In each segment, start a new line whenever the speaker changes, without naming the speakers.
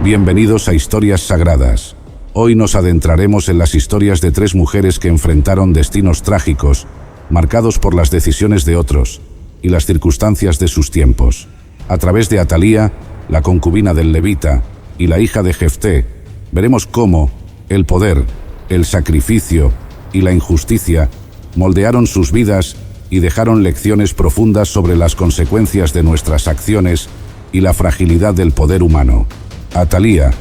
Bienvenidos a Historias Sagradas. Hoy nos adentraremos en las historias de 3 mujeres que enfrentaron destinos trágicos, marcados por las decisiones de otros y las circunstancias de sus tiempos. A través de Atalía, la concubina del levita, y la hija de Jefté, veremos cómo el poder, el sacrificio y la injusticia moldearon sus vidas y dejaron lecciones profundas sobre las consecuencias de nuestras acciones y la fragilidad del poder humano. Atalía,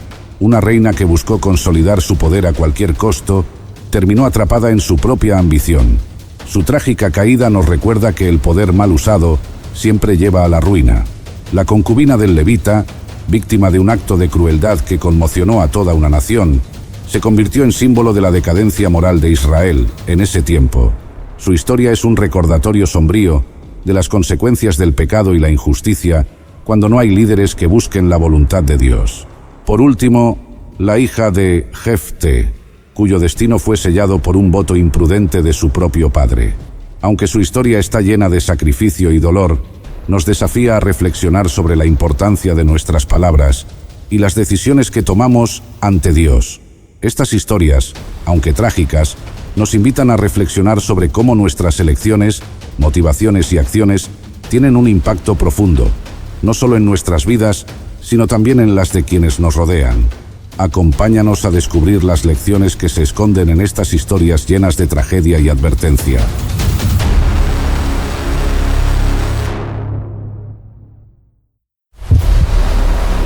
una reina que buscó consolidar su poder a cualquier costo, terminó atrapada en su propia ambición. Su trágica caída nos recuerda que el poder mal usado siempre lleva a la ruina. La concubina del levita, víctima de un acto de crueldad que conmocionó a toda una nación, se convirtió en símbolo de la decadencia moral de Israel en ese tiempo. Su historia es un recordatorio sombrío de las consecuencias del pecado y la injusticia cuando no hay líderes que busquen la voluntad de Dios. Por último, la hija de Jefté, cuyo destino fue sellado por un voto imprudente de su propio padre. Aunque su historia está llena de sacrificio y dolor, nos desafía a reflexionar sobre la importancia de nuestras palabras y las decisiones que tomamos ante Dios. Estas historias, aunque trágicas, nos invitan a reflexionar sobre cómo nuestras elecciones, motivaciones y acciones tienen un impacto profundo, no solo en nuestras vidas, sino también en las de quienes nos rodean. Acompáñanos a descubrir las lecciones que se esconden en estas historias llenas de tragedia y advertencia.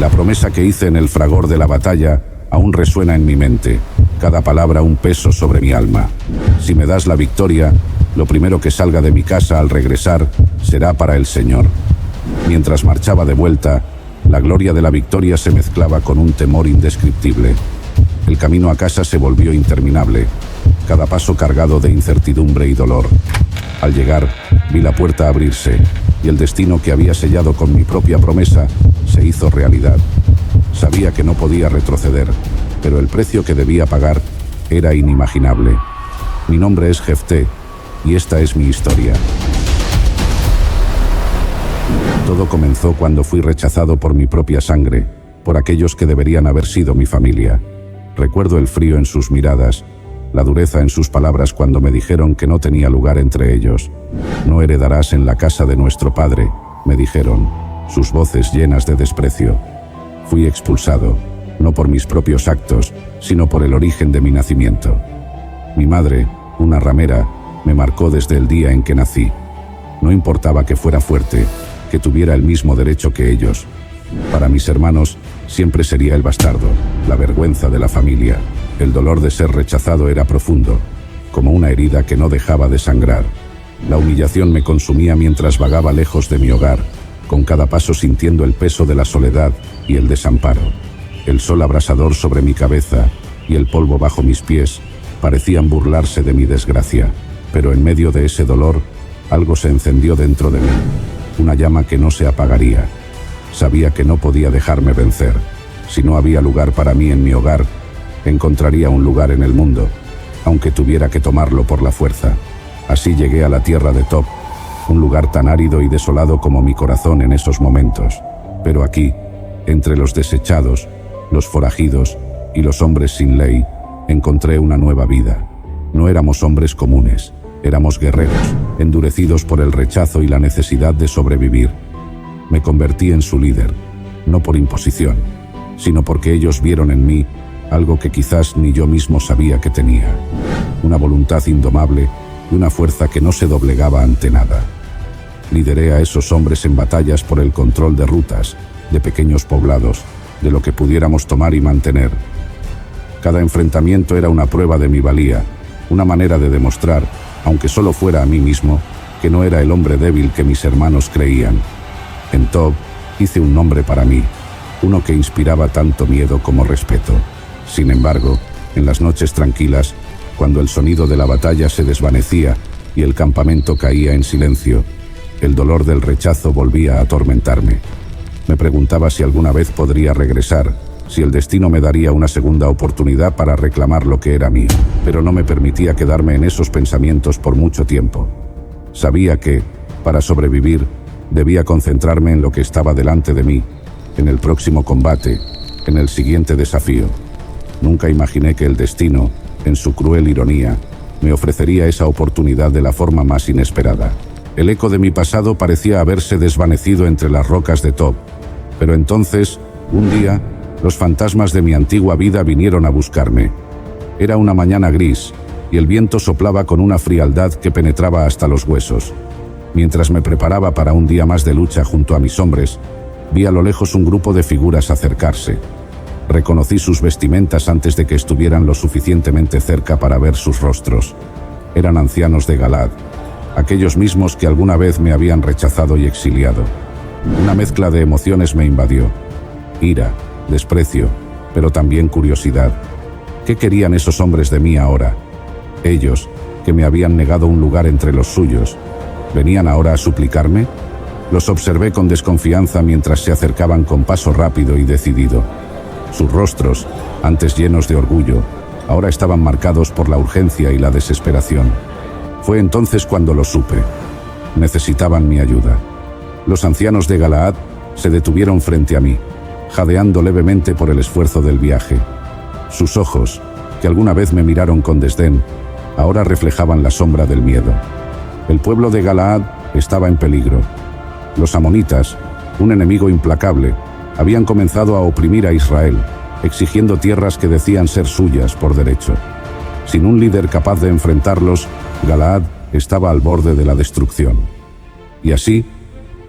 La promesa que hice en el fragor de la batalla aún resuena en mi mente, cada palabra un peso sobre mi alma. Si me das la victoria, lo primero que salga de mi casa al regresar será para el Señor. Mientras marchaba de vuelta, la gloria de la victoria se mezclaba con un temor indescriptible. El camino a casa se volvió interminable, cada paso cargado de incertidumbre y dolor. Al llegar, vi la puerta abrirse, y el destino que había sellado con mi propia promesa se hizo realidad. Sabía que no podía retroceder, pero el precio que debía pagar era inimaginable. Mi nombre es Jefté, y esta es mi historia. Todo comenzó cuando fui rechazado por mi propia sangre, por aquellos que deberían haber sido mi familia. Recuerdo el frío en sus miradas, la dureza en sus palabras cuando me dijeron que no tenía lugar entre ellos. No heredarás en la casa de nuestro padre, me dijeron, sus voces llenas de desprecio. Fui expulsado, no por mis propios actos, sino por el origen de mi nacimiento. Mi madre, una ramera, me marcó desde el día en que nací. No importaba que fuera fuerte, que tuviera el mismo derecho que ellos. Para mis hermanos, siempre sería el bastardo, la vergüenza de la familia. El dolor de ser rechazado era profundo, como una herida que no dejaba de sangrar. La humillación me consumía mientras vagaba lejos de mi hogar, con cada paso sintiendo el peso de la soledad y el desamparo. El sol abrasador sobre mi cabeza y el polvo bajo mis pies parecían burlarse de mi desgracia, pero en medio de ese dolor, algo se encendió dentro de mí, una llama que no se apagaría. Sabía que no podía dejarme vencer. Si no había lugar para mí en mi hogar, encontraría un lugar en el mundo, aunque tuviera que tomarlo por la fuerza. Así llegué a la tierra de Tob, un lugar tan árido y desolado como mi corazón en esos momentos. Pero aquí, entre los desechados, los forajidos y los hombres sin ley, encontré una nueva vida. No éramos hombres comunes, éramos guerreros, endurecidos por el rechazo y la necesidad de sobrevivir. Me convertí en su líder, no por imposición, sino porque ellos vieron en mí algo que quizás ni yo mismo sabía que tenía. Una voluntad indomable y una fuerza que no se doblegaba ante nada. Lideré a esos hombres en batallas por el control de rutas, de pequeños poblados, de lo que pudiéramos tomar y mantener. Cada enfrentamiento era una prueba de mi valía, una manera de demostrar, aunque solo fuera a mí mismo, que no era el hombre débil que mis hermanos creían. En Tob hice un nombre para mí, uno que inspiraba tanto miedo como respeto. Sin embargo, en las noches tranquilas, cuando el sonido de la batalla se desvanecía y el campamento caía en silencio, el dolor del rechazo volvía a atormentarme. Me preguntaba si alguna vez podría regresar, si el destino me daría una segunda oportunidad para reclamar lo que era mío, pero no me permitía quedarme en esos pensamientos por mucho tiempo. Sabía que, para sobrevivir, debía concentrarme en lo que estaba delante de mí, en el próximo combate, en el siguiente desafío. Nunca imaginé que el destino, en su cruel ironía, me ofrecería esa oportunidad de la forma más inesperada. El eco de mi pasado parecía haberse desvanecido entre las rocas de Tob, pero entonces, un día, los fantasmas de mi antigua vida vinieron a buscarme. Era una mañana gris, y el viento soplaba con una frialdad que penetraba hasta los huesos. Mientras me preparaba para un día más de lucha junto a mis hombres, vi a lo lejos un grupo de figuras acercarse. Reconocí sus vestimentas antes de que estuvieran lo suficientemente cerca para ver sus rostros. Eran ancianos de Galaad, aquellos mismos que alguna vez me habían rechazado y exiliado. Una mezcla de emociones me invadió. Ira, desprecio, pero también curiosidad. ¿Qué querían esos hombres de mí ahora? Ellos, que me habían negado un lugar entre los suyos, ¿venían ahora a suplicarme? Los observé con desconfianza mientras se acercaban con paso rápido y decidido. Sus rostros, antes llenos de orgullo, ahora estaban marcados por la urgencia y la desesperación. Fue entonces cuando lo supe. Necesitaban mi ayuda. Los ancianos de Galaad se detuvieron frente a mí, jadeando levemente por el esfuerzo del viaje. Sus ojos, que alguna vez me miraron con desdén, ahora reflejaban la sombra del miedo. El pueblo de Galaad estaba en peligro. Los amonitas, un enemigo implacable, habían comenzado a oprimir a Israel, exigiendo tierras que decían ser suyas por derecho. Sin un líder capaz de enfrentarlos, Galaad estaba al borde de la destrucción. Y así,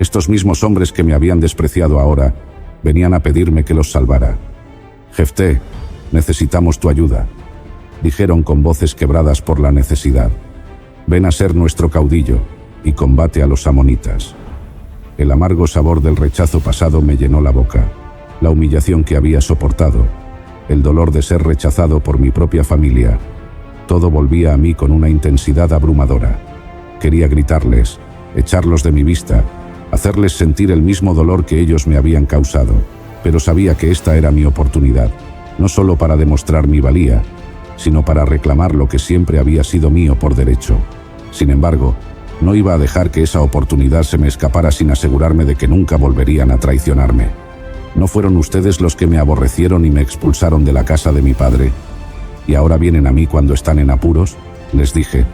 estos mismos hombres que me habían despreciado ahora, venían a pedirme que los salvara. «Jefté, necesitamos tu ayuda», dijeron con voces quebradas por la necesidad. «Ven a ser nuestro caudillo y combate a los amonitas». El amargo sabor del rechazo pasado me llenó la boca. La humillación que había soportado, el dolor de ser rechazado por mi propia familia, todo volvía a mí con una intensidad abrumadora. Quería gritarles, echarlos de mi vista, hacerles sentir el mismo dolor que ellos me habían causado, pero sabía que esta era mi oportunidad, no solo para demostrar mi valía, sino para reclamar lo que siempre había sido mío por derecho. Sin embargo, no iba a dejar que esa oportunidad se me escapara sin asegurarme de que nunca volverían a traicionarme. ¿No fueron ustedes los que me aborrecieron y me expulsaron de la casa de mi padre? ¿Y ahora vienen a mí cuando están en apuros?, les dije,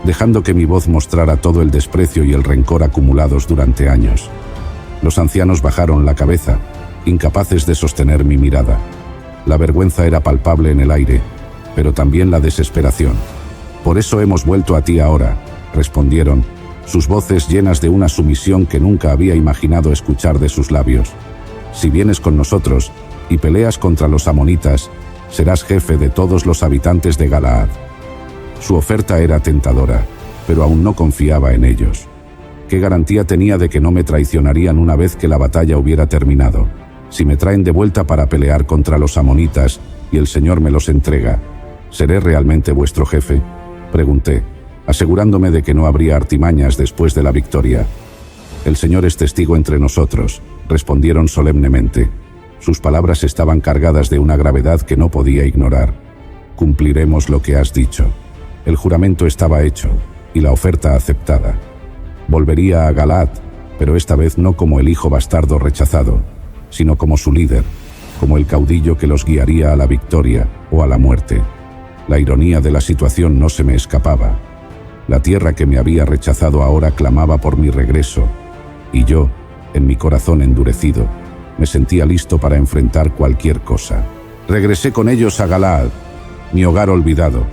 dejando que mi voz mostrara todo el desprecio y el rencor acumulados durante años. Los ancianos bajaron la cabeza, incapaces de sostener mi mirada. La vergüenza era palpable en el aire, pero también la desesperación. «Por eso hemos vuelto a ti ahora», respondieron, sus voces llenas de una sumisión que nunca había imaginado escuchar de sus labios. «Si vienes con nosotros y peleas contra los amonitas, serás jefe de todos los habitantes de Galaad». Su oferta era tentadora, pero aún no confiaba en ellos. ¿Qué garantía tenía de que no me traicionarían una vez que la batalla hubiera terminado? Si me traen de vuelta para pelear contra los amonitas y el Señor me los entrega, ¿seré realmente vuestro jefe?, pregunté, asegurándome de que no habría artimañas después de la victoria. «El Señor es testigo entre nosotros», respondieron solemnemente. Sus palabras estaban cargadas de una gravedad que no podía ignorar. «Cumpliremos lo que has dicho». El juramento estaba hecho y la oferta aceptada. Volvería a Galaad, pero esta vez no como el hijo bastardo rechazado, sino como su líder, como el caudillo que los guiaría a la victoria o a la muerte. La ironía de la situación no se me escapaba. La tierra que me había rechazado ahora clamaba por mi regreso, y yo, en mi corazón endurecido, me sentía listo para enfrentar cualquier cosa. Regresé con ellos a Galaad, mi hogar olvidado.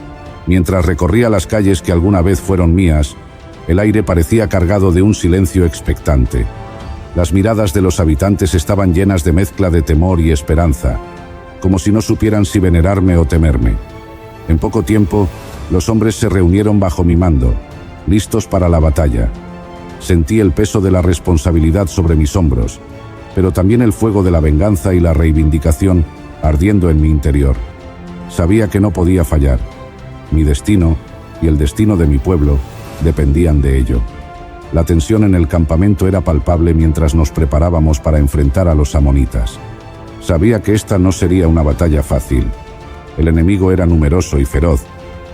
Mientras recorría las calles que alguna vez fueron mías, el aire parecía cargado de un silencio expectante. Las miradas de los habitantes estaban llenas de mezcla de temor y esperanza, como si no supieran si venerarme o temerme. En poco tiempo, los hombres se reunieron bajo mi mando, listos para la batalla. Sentí el peso de la responsabilidad sobre mis hombros, pero también el fuego de la venganza y la reivindicación ardiendo en mi interior. Sabía que no podía fallar. Mi destino y el destino de mi pueblo dependían de ello. La tensión en el campamento era palpable mientras nos preparábamos para enfrentar a los amonitas. Sabía que esta no sería una batalla fácil. El enemigo era numeroso y feroz,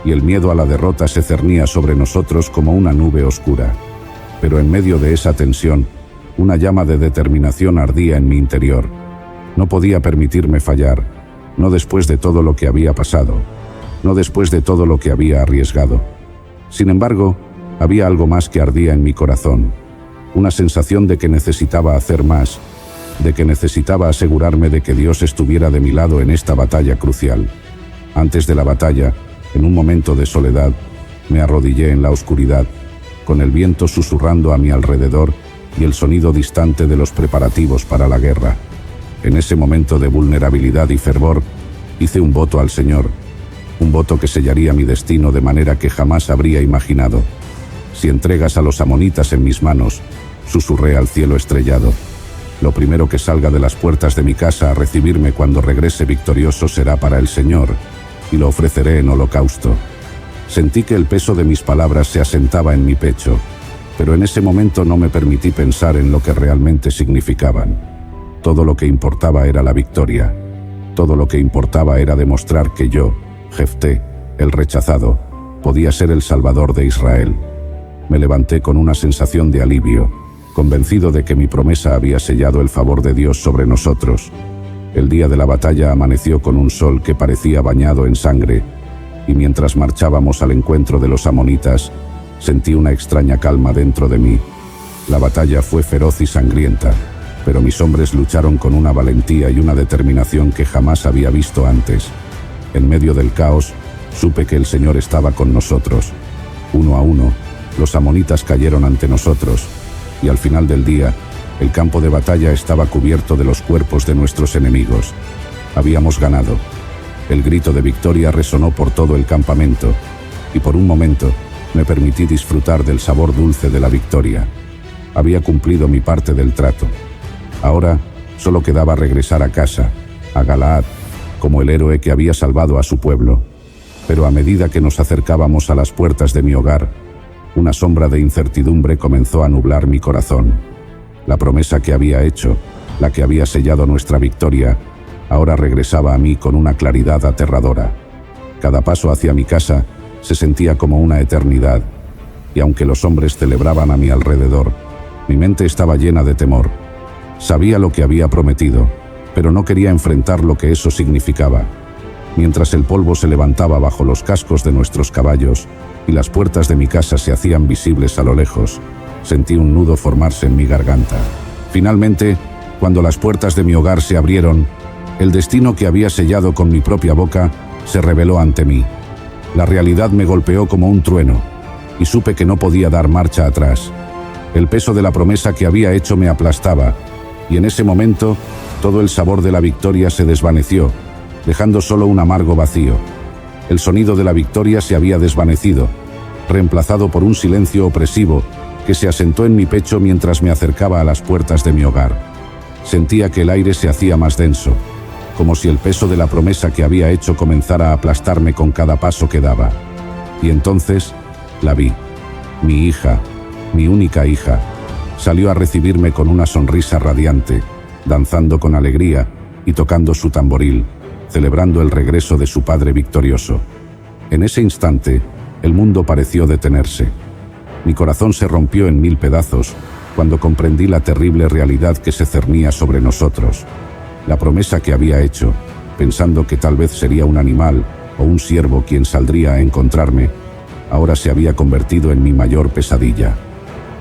y el miedo a la derrota se cernía sobre nosotros como una nube oscura. Pero en medio de esa tensión, una llama de determinación ardía en mi interior. No podía permitirme fallar, no después de todo lo que había pasado, no después de todo lo que había arriesgado. Sin embargo, había algo más que ardía en mi corazón, una sensación de que necesitaba hacer más, de que necesitaba asegurarme de que Dios estuviera de mi lado en esta batalla crucial. Antes de la batalla, en un momento de soledad, me arrodillé en la oscuridad, con el viento susurrando a mi alrededor y el sonido distante de los preparativos para la guerra. En ese momento de vulnerabilidad y fervor, hice un voto al Señor, un voto que sellaría mi destino de manera que jamás habría imaginado. Si entregas a los amonitas en mis manos, susurré al cielo estrellado, lo primero que salga de las puertas de mi casa a recibirme cuando regrese victorioso será para el Señor, y lo ofreceré en holocausto. Sentí que el peso de mis palabras se asentaba en mi pecho, pero en ese momento no me permití pensar en lo que realmente significaban. Todo lo que importaba era la victoria. Todo lo que importaba era demostrar que yo, Jefté, el rechazado, podía ser el salvador de Israel. Me levanté con una sensación de alivio, convencido de que mi promesa había sellado el favor de Dios sobre nosotros. El día de la batalla amaneció con un sol que parecía bañado en sangre, y mientras marchábamos al encuentro de los amonitas, sentí una extraña calma dentro de mí. La batalla fue feroz y sangrienta, pero mis hombres lucharon con una valentía y una determinación que jamás había visto antes. En medio del caos, supe que el Señor estaba con nosotros. Uno a uno, los amonitas cayeron ante nosotros, y al final del día, el campo de batalla estaba cubierto de los cuerpos de nuestros enemigos. Habíamos ganado. El grito de victoria resonó por todo el campamento, y por un momento me permití disfrutar del sabor dulce de la victoria. Había cumplido mi parte del trato. Ahora solo quedaba regresar a casa, a Galaad, como el héroe que había salvado a su pueblo. Pero a medida que nos acercábamos a las puertas de mi hogar, una sombra de incertidumbre comenzó a nublar mi corazón. La promesa que había hecho, la que había sellado nuestra victoria, ahora regresaba a mí con una claridad aterradora. Cada paso hacia mi casa se sentía como una eternidad, y aunque los hombres celebraban a mi alrededor, mi mente estaba llena de temor. Sabía lo que había prometido, pero no quería enfrentar lo que eso significaba. Mientras el polvo se levantaba bajo los cascos de nuestros caballos y las puertas de mi casa se hacían visibles a lo lejos, sentí un nudo formarse en mi garganta. Finalmente, cuando las puertas de mi hogar se abrieron, el destino que había sellado con mi propia boca se reveló ante mí. La realidad me golpeó como un trueno, y supe que no podía dar marcha atrás. El peso de la promesa que había hecho me aplastaba, y en ese momento, todo el sabor de la victoria se desvaneció, dejando solo un amargo vacío. El sonido de la victoria se había desvanecido, reemplazado por un silencio opresivo que se asentó en mi pecho mientras me acercaba a las puertas de mi hogar. Sentía que el aire se hacía más denso, como si el peso de la promesa que había hecho comenzara a aplastarme con cada paso que daba. Y entonces la vi. Mi hija, mi única hija, salió a recibirme con una sonrisa radiante, danzando con alegría y tocando su tamboril, celebrando el regreso de su padre victorioso. En ese instante, el mundo pareció detenerse. Mi corazón se rompió en 1000 pedazos cuando comprendí la terrible realidad que se cernía sobre nosotros. La promesa que había hecho, pensando que tal vez sería un animal o un siervo quien saldría a encontrarme, ahora se había convertido en mi mayor pesadilla.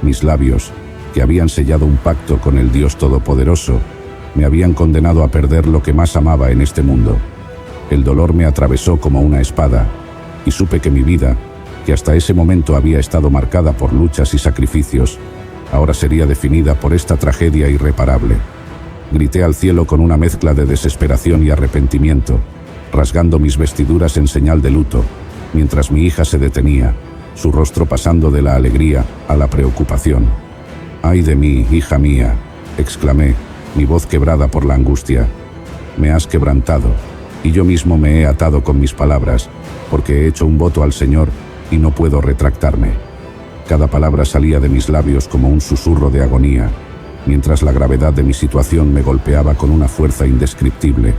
Mis labios, que habían sellado un pacto con el Dios Todopoderoso, me habían condenado a perder lo que más amaba en este mundo. El dolor me atravesó como una espada, y supe que mi vida, que hasta ese momento había estado marcada por luchas y sacrificios, ahora sería definida por esta tragedia irreparable. Grité al cielo con una mezcla de desesperación y arrepentimiento, rasgando mis vestiduras en señal de luto, mientras mi hija se detenía, su rostro pasando de la alegría a la preocupación. «¡Ay de mí, hija mía!», exclamé, mi voz quebrada por la angustia. «Me has quebrantado, y yo mismo me he atado con mis palabras, porque he hecho un voto al Señor y no puedo retractarme». Cada palabra salía de mis labios como un susurro de agonía, mientras la gravedad de mi situación me golpeaba con una fuerza indescriptible.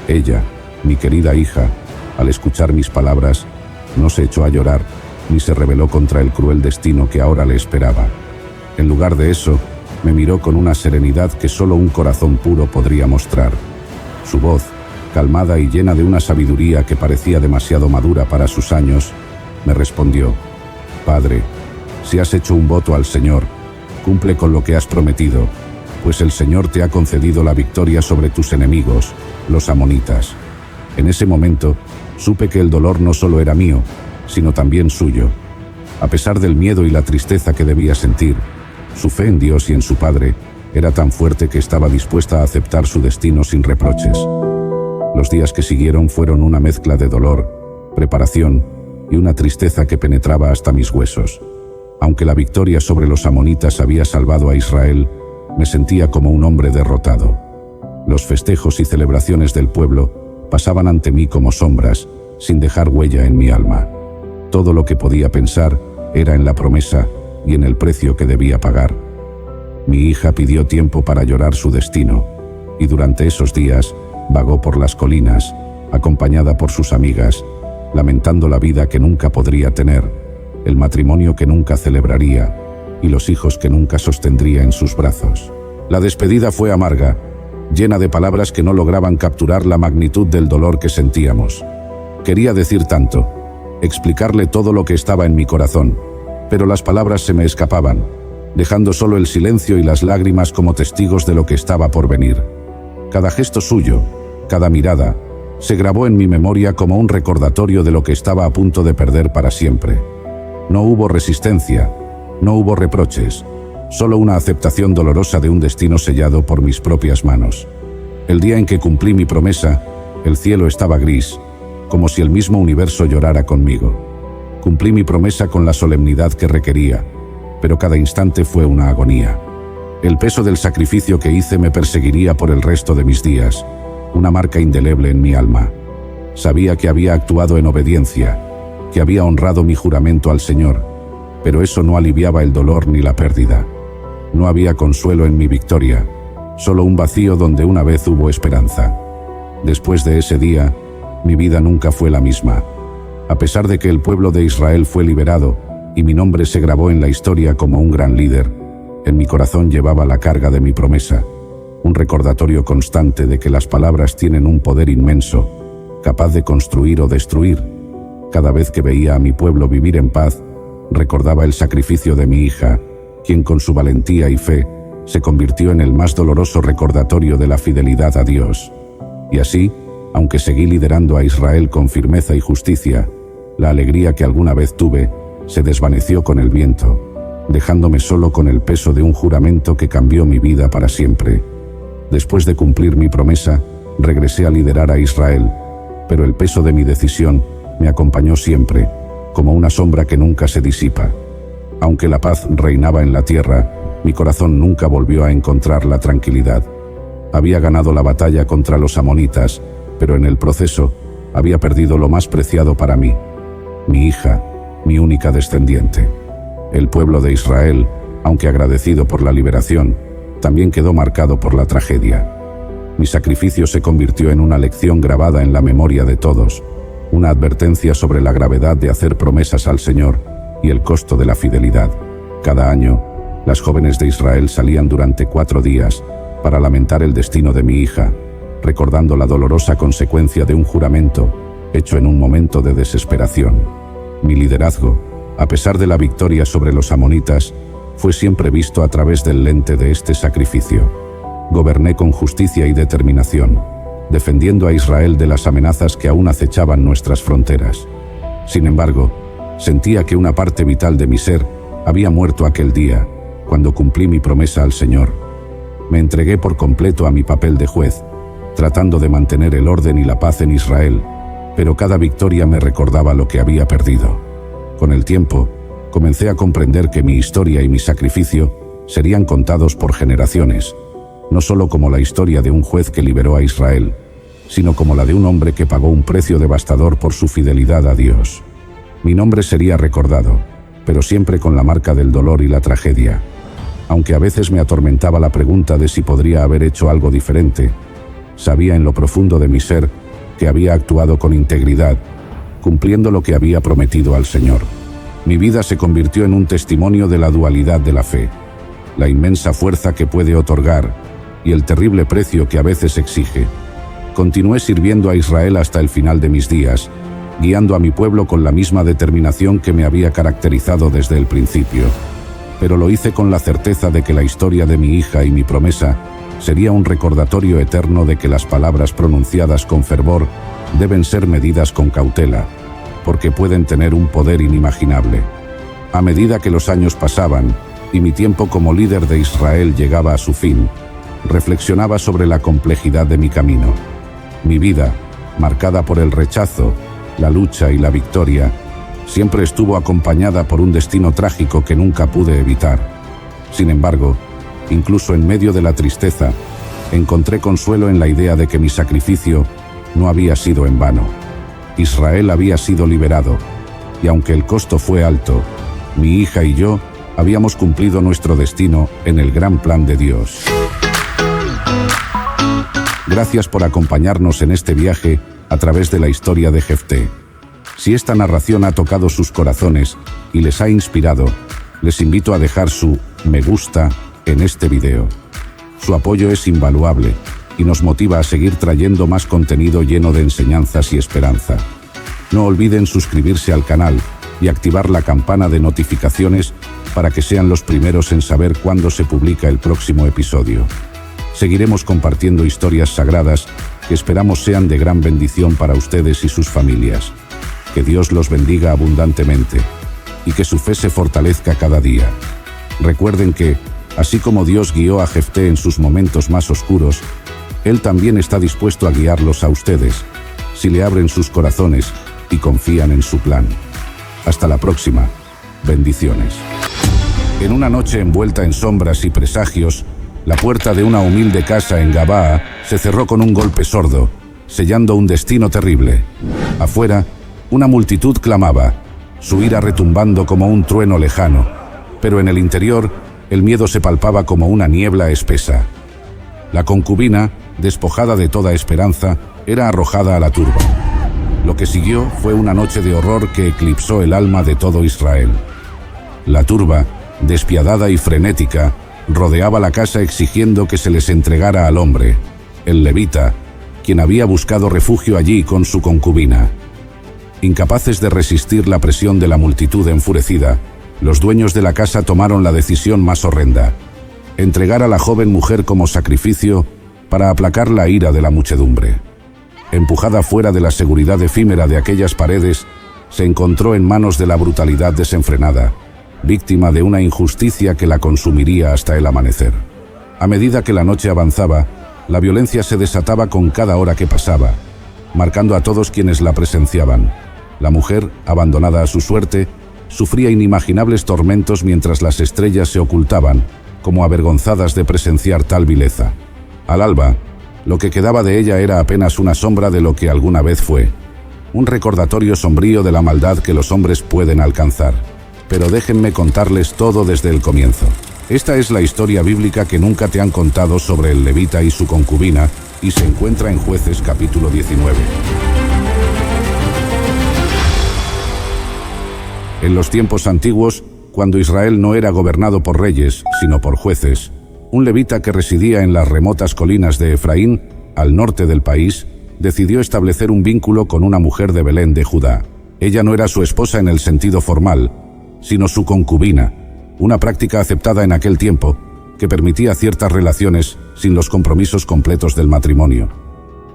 Ella, mi querida hija, al escuchar mis palabras, no se echó a llorar, ni se rebeló contra el cruel destino que ahora le esperaba. En lugar de eso, me miró con una serenidad que solo un corazón puro podría mostrar. Su voz, calmada y llena de una sabiduría que parecía demasiado madura para sus años, me respondió: «Padre, si has hecho un voto al Señor, cumple con lo que has prometido, pues el Señor te ha concedido la victoria sobre tus enemigos, los amonitas». En ese momento, supe que el dolor no solo era mío, sino también suyo. A pesar del miedo y la tristeza que debía sentir, su fe en Dios y en su Padre era tan fuerte que estaba dispuesta a aceptar su destino sin reproches. Los días que siguieron fueron una mezcla de dolor, preparación y una tristeza que penetraba hasta mis huesos. Aunque la victoria sobre los amonitas había salvado a Israel, me sentía como un hombre derrotado. Los festejos y celebraciones del pueblo pasaban ante mí como sombras, sin dejar huella en mi alma. Todo lo que podía pensar era en la promesa y en el precio que debía pagar. Mi hija pidió tiempo para llorar su destino, y durante esos días vagó por las colinas, acompañada por sus amigas, lamentando la vida que nunca podría tener, el matrimonio que nunca celebraría y los hijos que nunca sostendría en sus brazos. La despedida fue amarga, llena de palabras que no lograban capturar la magnitud del dolor que sentíamos. Quería decir tanto, explicarle todo lo que estaba en mi corazón, pero las palabras se me escapaban, dejando solo el silencio y las lágrimas como testigos de lo que estaba por venir. Cada gesto suyo, cada mirada, se grabó en mi memoria como un recordatorio de lo que estaba a punto de perder para siempre. No hubo resistencia, no hubo reproches, solo una aceptación dolorosa de un destino sellado por mis propias manos. El día en que cumplí mi promesa, el cielo estaba gris, como si el mismo universo llorara conmigo. Cumplí mi promesa con la solemnidad que requería, pero cada instante fue una agonía. El peso del sacrificio que hice me perseguiría por el resto de mis días, una marca indeleble en mi alma. Sabía que había actuado en obediencia, que había honrado mi juramento al Señor, pero eso no aliviaba el dolor ni la pérdida. No había consuelo en mi victoria, solo un vacío donde una vez hubo esperanza. Después de ese día, mi vida nunca fue la misma. A pesar de que el pueblo de Israel fue liberado y mi nombre se grabó en la historia como un gran líder, en mi corazón llevaba la carga de mi promesa, un recordatorio constante de que las palabras tienen un poder inmenso, capaz de construir o destruir. Cada vez que veía a mi pueblo vivir en paz, recordaba el sacrificio de mi hija, quien con su valentía y fe se convirtió en el más doloroso recordatorio de la fidelidad a Dios. Y así, aunque seguí liderando a Israel con firmeza y justicia, la alegría que alguna vez tuve se desvaneció con el viento, dejándome solo con el peso de un juramento que cambió mi vida para siempre. Después de cumplir mi promesa, regresé a liderar a Israel, pero el peso de mi decisión me acompañó siempre, como una sombra que nunca se disipa. Aunque la paz reinaba en la tierra, mi corazón nunca volvió a encontrar la tranquilidad. Había ganado la batalla contra los amonitas, pero en el proceso había perdido lo más preciado para mí, mi hija, mi única descendiente. El pueblo de Israel, aunque agradecido por la liberación, también quedó marcado por la tragedia. Mi sacrificio se convirtió en una lección grabada en la memoria de todos, una advertencia sobre la gravedad de hacer promesas al Señor y el costo de la fidelidad. Cada año, las jóvenes de Israel salían durante 4 días para lamentar el destino de mi hija, recordando la dolorosa consecuencia de un juramento hecho en un momento de desesperación. Mi liderazgo, a pesar de la victoria sobre los amonitas, fue siempre visto a través del lente de este sacrificio. Goberné con justicia y determinación, defendiendo a Israel de las amenazas que aún acechaban nuestras fronteras. Sin embargo, sentía que una parte vital de mi ser había muerto aquel día, cuando cumplí mi promesa al Señor. Me entregué por completo a mi papel de juez, tratando de mantener el orden y la paz en Israel, pero cada victoria me recordaba lo que había perdido. Con el tiempo, comencé a comprender que mi historia y mi sacrificio serían contados por generaciones, no solo como la historia de un juez que liberó a Israel, sino como la de un hombre que pagó un precio devastador por su fidelidad a Dios. Mi nombre sería recordado, pero siempre con la marca del dolor y la tragedia. Aunque a veces me atormentaba la pregunta de si podría haber hecho algo diferente, sabía en lo profundo de mi ser que había actuado con integridad, cumpliendo lo que había prometido al Señor. Mi vida se convirtió en un testimonio de la dualidad de la fe, la inmensa fuerza que puede otorgar y el terrible precio que a veces exige. Continué sirviendo a Israel hasta el final de mis días, guiando a mi pueblo con la misma determinación que me había caracterizado desde el principio. Pero lo hice con la certeza de que la historia de mi hija y mi promesa sería un recordatorio eterno de que las palabras pronunciadas con fervor deben ser medidas con cautela, porque pueden tener un poder inimaginable. A medida que los años pasaban y mi tiempo como líder de Israel llegaba a su fin, reflexionaba sobre la complejidad de mi camino. Mi vida, marcada por el rechazo, la lucha y la victoria, siempre estuvo acompañada por un destino trágico que nunca pude evitar. Sin embargo, incluso en medio de la tristeza, encontré consuelo en la idea de que mi sacrificio no había sido en vano. Israel había sido liberado, y aunque el costo fue alto, mi hija y yo habíamos cumplido nuestro destino en el gran plan de Dios. Gracias por acompañarnos en este viaje a través de la historia de Jefté. Si esta narración ha tocado sus corazones y les ha inspirado, les invito a dejar su me gusta en este video. Su apoyo es invaluable y nos motiva a seguir trayendo más contenido lleno de enseñanzas y esperanza. No olviden suscribirse al canal y activar la campana de notificaciones para que sean los primeros en saber cuándo se publica el próximo episodio. Seguiremos compartiendo historias sagradas que esperamos sean de gran bendición para ustedes y sus familias. Que Dios los bendiga abundantemente y que su fe se fortalezca cada día. Recuerden que, así como Dios guió a Jefté en sus momentos más oscuros, Él también está dispuesto a guiarlos a ustedes, si le abren sus corazones y confían en su plan. Hasta la próxima. Bendiciones. En una noche envuelta en sombras y presagios, la puerta de una humilde casa en Gabaa se cerró con un golpe sordo, sellando un destino terrible. Afuera, una multitud clamaba, su ira retumbando como un trueno lejano, pero en el interior, el miedo se palpaba como una niebla espesa. La concubina, despojada de toda esperanza, era arrojada a la turba. Lo que siguió fue una noche de horror que eclipsó el alma de todo Israel. La turba, despiadada y frenética, rodeaba la casa exigiendo que se les entregara al hombre, el levita, quien había buscado refugio allí con su concubina. Incapaces de resistir la presión de la multitud enfurecida, los dueños de la casa tomaron la decisión más horrenda: entregar a la joven mujer como sacrificio para aplacar la ira de la muchedumbre. Empujada fuera de la seguridad efímera de aquellas paredes, se encontró en manos de la brutalidad desenfrenada, víctima de una injusticia que la consumiría hasta el amanecer. A medida que la noche avanzaba, la violencia se desataba con cada hora que pasaba, marcando a todos quienes la presenciaban. La mujer, abandonada a su suerte, sufría inimaginables tormentos mientras las estrellas se ocultaban, como avergonzadas de presenciar tal vileza. Al alba, lo que quedaba de ella era apenas una sombra de lo que alguna vez fue, un recordatorio sombrío de la maldad que los hombres pueden alcanzar. Pero déjenme contarles todo desde el comienzo. Esta es la historia bíblica que nunca te han contado sobre el levita y su concubina, y se encuentra en Jueces capítulo 19. En los tiempos antiguos, cuando Israel no era gobernado por reyes, sino por jueces, un levita que residía en las remotas colinas de Efraín, al norte del país, decidió establecer un vínculo con una mujer de Belén de Judá. Ella no era su esposa en el sentido formal, sino su concubina, una práctica aceptada en aquel tiempo que permitía ciertas relaciones sin los compromisos completos del matrimonio.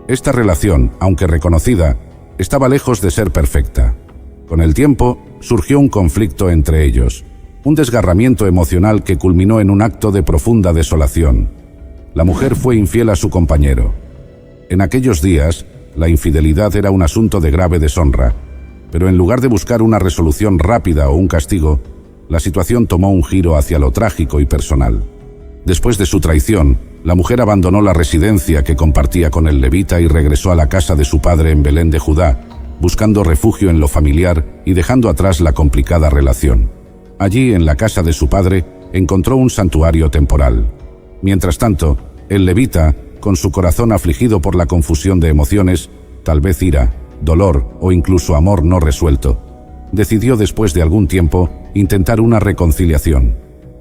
Esta relación, aunque reconocida, estaba lejos de ser perfecta. Con el tiempo, surgió un conflicto entre ellos, un desgarramiento emocional que culminó en un acto de profunda desolación. La mujer fue infiel a su compañero. En aquellos días, la infidelidad era un asunto de grave deshonra, pero en lugar de buscar una resolución rápida o un castigo, la situación tomó un giro hacia lo trágico y personal. Después de su traición, la mujer abandonó la residencia que compartía con el levita y regresó a la casa de su padre en Belén de Judá, buscando refugio en lo familiar y dejando atrás la complicada relación. Allí, en la casa de su padre, encontró un santuario temporal. Mientras tanto, el levita, con su corazón afligido por la confusión de emociones, tal vez ira, dolor o incluso amor no resuelto, decidió después de algún tiempo intentar una reconciliación.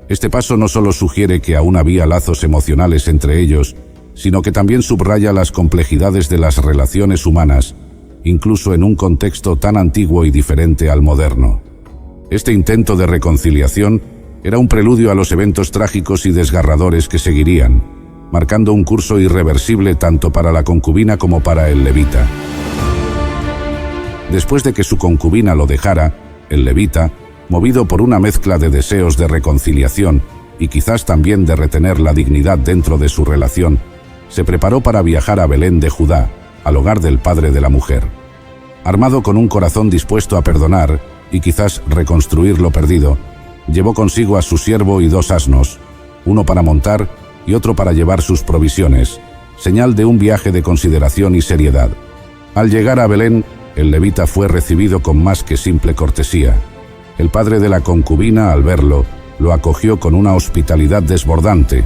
Este paso no solo sugiere que aún había lazos emocionales entre ellos, sino que también subraya las complejidades de las relaciones humanas, incluso en un contexto tan antiguo y diferente al moderno. Este intento de reconciliación era un preludio a los eventos trágicos y desgarradores que seguirían, marcando un curso irreversible tanto para la concubina como para el levita. Después de que su concubina lo dejara, el levita, movido por una mezcla de deseos de reconciliación y quizás también de retener la dignidad dentro de su relación, se preparó para viajar a Belén de Judá, al hogar del padre de la mujer. Armado con un corazón dispuesto a perdonar y quizás reconstruir lo perdido, llevó consigo a su siervo y 2 asnos, uno para montar y otro para llevar sus provisiones, señal de un viaje de consideración y seriedad. Al llegar a Belén, el levita fue recibido con más que simple cortesía. El padre de la concubina, al verlo, lo acogió con una hospitalidad desbordante.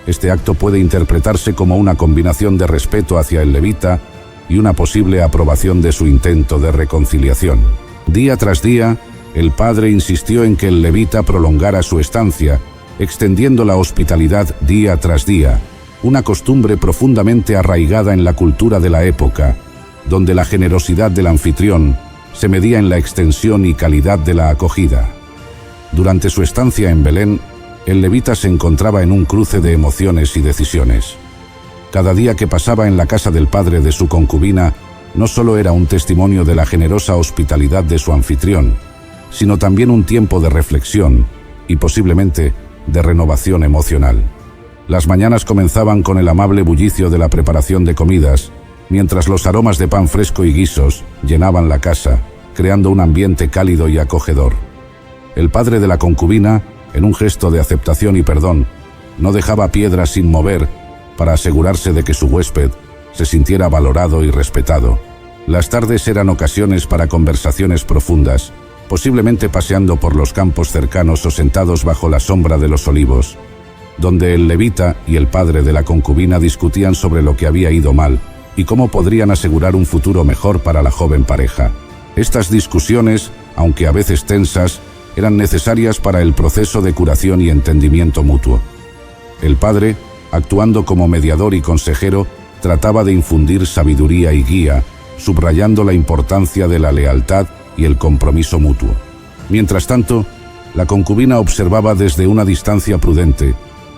Este acto puede interpretarse como una combinación de respeto hacia el levita y una posible aprobación de su intento de reconciliación. Día tras día, el padre insistió en que el levita prolongara su estancia, extendiendo la hospitalidad día tras día, una costumbre profundamente arraigada en la cultura de la época, donde la generosidad del anfitrión se medía en la extensión y calidad de la acogida. Durante su estancia en Belén, el levita se encontraba en un cruce de emociones y decisiones. Cada día que pasaba en la casa del padre de su concubina no solo era un testimonio de la generosa hospitalidad de su anfitrión, sino también un tiempo de reflexión y posiblemente de renovación emocional. Las mañanas comenzaban con el amable bullicio de la preparación de comidas, mientras los aromas de pan fresco y guisos llenaban la casa, creando un ambiente cálido y acogedor. El padre de la concubina, en un gesto de aceptación y perdón, no dejaba piedra sin mover para asegurarse de que su huésped se sintiera valorado y respetado. Las tardes eran ocasiones para conversaciones profundas, posiblemente paseando por los campos cercanos o sentados bajo la sombra de los olivos, donde el levita y el padre de la concubina discutían sobre lo que había ido mal y cómo podrían asegurar un futuro mejor para la joven pareja. Estas discusiones, aunque a veces tensas, eran necesarias para el proceso de curación y entendimiento mutuo. El padre, actuando como mediador y consejero, trataba de infundir sabiduría y guía, subrayando la importancia de la lealtad y el compromiso mutuo. Mientras tanto, la concubina observaba desde una distancia prudente,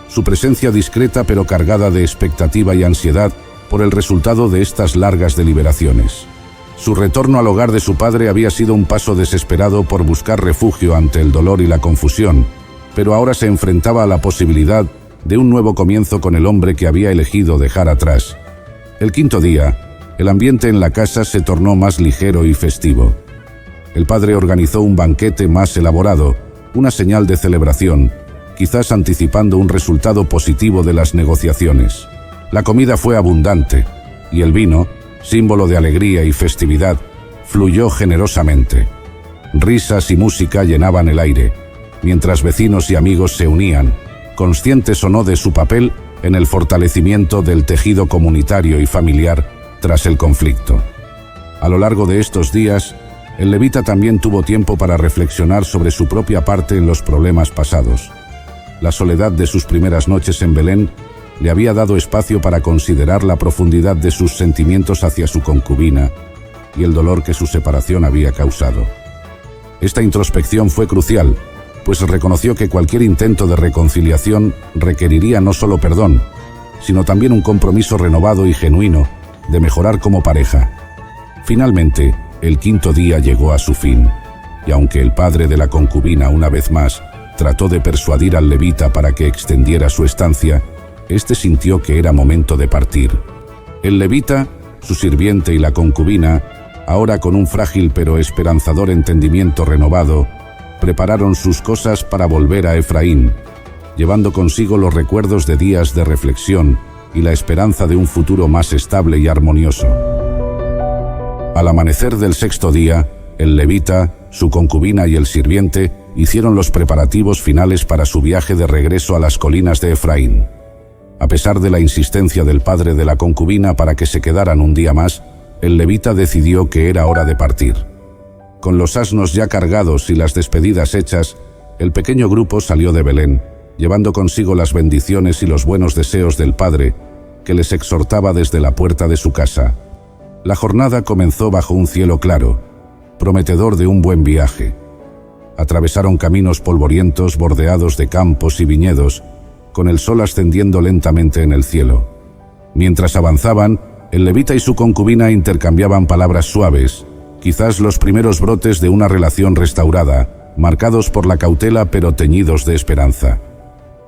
su presencia discreta pero cargada de expectativa y ansiedad por el resultado de estas largas deliberaciones. Su retorno al hogar de su padre había sido un paso desesperado por buscar refugio ante el dolor y la confusión, pero ahora se enfrentaba a la posibilidad de un nuevo comienzo con el hombre que había elegido dejar atrás. El 5.º día, el ambiente en la casa se tornó más ligero y festivo. El padre organizó un banquete más elaborado, una señal de celebración, quizás anticipando un resultado positivo de las negociaciones. La comida fue abundante, y el vino, símbolo de alegría y festividad, fluyó generosamente. Risas y música llenaban el aire, mientras vecinos y amigos se unían, conscientes o no de su papel en el fortalecimiento del tejido comunitario y familiar tras el conflicto. A lo largo de estos días, el levita también tuvo tiempo para reflexionar sobre su propia parte en los problemas pasados. La soledad de sus primeras noches en Belén le había dado espacio para considerar la profundidad de sus sentimientos hacia su concubina y el dolor que su separación había causado. Esta introspección fue crucial, pues reconoció que cualquier intento de reconciliación requeriría no solo perdón, sino también un compromiso renovado y genuino de mejorar como pareja. Finalmente, el 5.º día llegó a su fin, y aunque el padre de la concubina una vez más trató de persuadir al levita para que extendiera su estancia, este sintió que era momento de partir. El levita, su sirviente y la concubina, ahora con un frágil pero esperanzador entendimiento renovado, prepararon sus cosas para volver a Efraín, llevando consigo los recuerdos de días de reflexión y la esperanza de un futuro más estable y armonioso. Al amanecer del 6.º día, el levita, su concubina y el sirviente hicieron los preparativos finales para su viaje de regreso a las colinas de Efraín. A pesar de la insistencia del padre de la concubina para que se quedaran un día más, el levita decidió que era hora de partir. Con los asnos ya cargados y las despedidas hechas, el pequeño grupo salió de Belén, llevando consigo las bendiciones y los buenos deseos del padre, que les exhortaba desde la puerta de su casa. La jornada comenzó bajo un cielo claro, prometedor de un buen viaje. Atravesaron caminos polvorientos bordeados de campos y viñedos, con el sol ascendiendo lentamente en el cielo. Mientras avanzaban, el levita y su concubina intercambiaban palabras suaves, quizás los primeros brotes de una relación restaurada, marcados por la cautela pero teñidos de esperanza.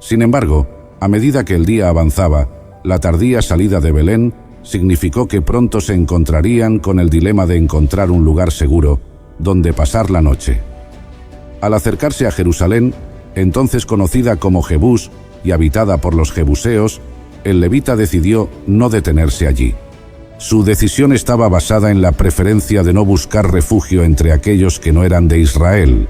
Sin embargo, a medida que el día avanzaba, la tardía salida de Belén significó que pronto se encontrarían con el dilema de encontrar un lugar seguro donde pasar la noche. Al acercarse a Jerusalén, entonces conocida como Jebús y habitada por los jebuseos, el levita decidió no detenerse allí. Su decisión estaba basada en la preferencia de no buscar refugio entre aquellos que no eran de Israel,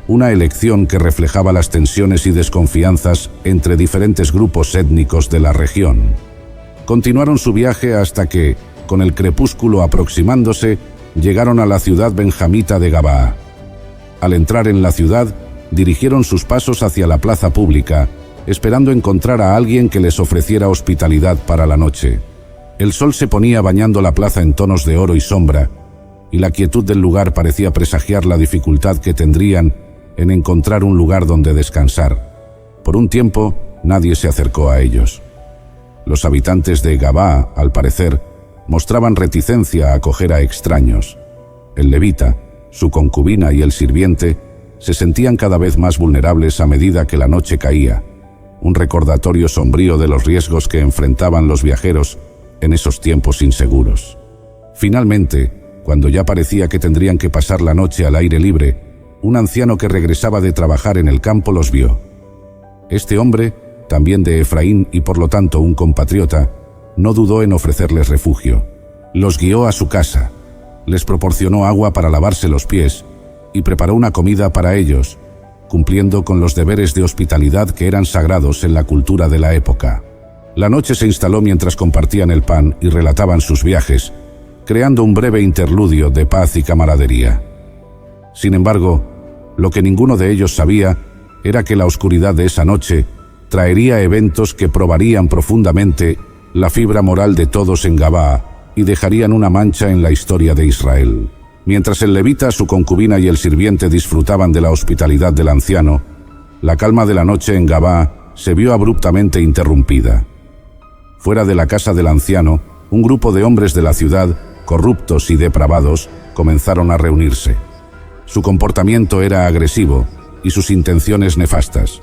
una elección que reflejaba las tensiones y desconfianzas entre diferentes grupos étnicos de la región. Continuaron su viaje hasta que, con el crepúsculo aproximándose, llegaron a la ciudad benjamita de Gabaa. Al entrar en la ciudad, dirigieron sus pasos hacia la plaza pública, esperando encontrar a alguien que les ofreciera hospitalidad para la noche. El sol se ponía bañando la plaza en tonos de oro y sombra, y la quietud del lugar parecía presagiar la dificultad que tendrían en encontrar un lugar donde descansar. Por un tiempo, nadie se acercó a ellos. Los habitantes de Gabaa, al parecer, mostraban reticencia a acoger a extraños. El levita, su concubina y el sirviente se sentían cada vez más vulnerables a medida que la noche caía, un recordatorio sombrío de los riesgos que enfrentaban los viajeros en esos tiempos inseguros. Finalmente, cuando ya parecía que tendrían que pasar la noche al aire libre, un anciano que regresaba de trabajar en el campo los vio. Este hombre, también de Efraín y por lo tanto un compatriota, no dudó en ofrecerles refugio. Los guió a su casa, les proporcionó agua para lavarse los pies y preparó una comida para ellos, cumpliendo con los deberes de hospitalidad que eran sagrados en la cultura de la época. La noche se instaló mientras compartían el pan y relataban sus viajes, creando un breve interludio de paz y camaradería. Sin embargo, lo que ninguno de ellos sabía era que la oscuridad de esa noche traería eventos que probarían profundamente la fibra moral de todos en Gabaa y dejarían una mancha en la historia de Israel. Mientras el levita, su concubina y el sirviente disfrutaban de la hospitalidad del anciano, la calma de la noche en Gabaa se vio abruptamente interrumpida. Fuera de la casa del anciano, un grupo de hombres de la ciudad, corruptos y depravados, comenzaron a reunirse. Su comportamiento era agresivo y sus intenciones nefastas.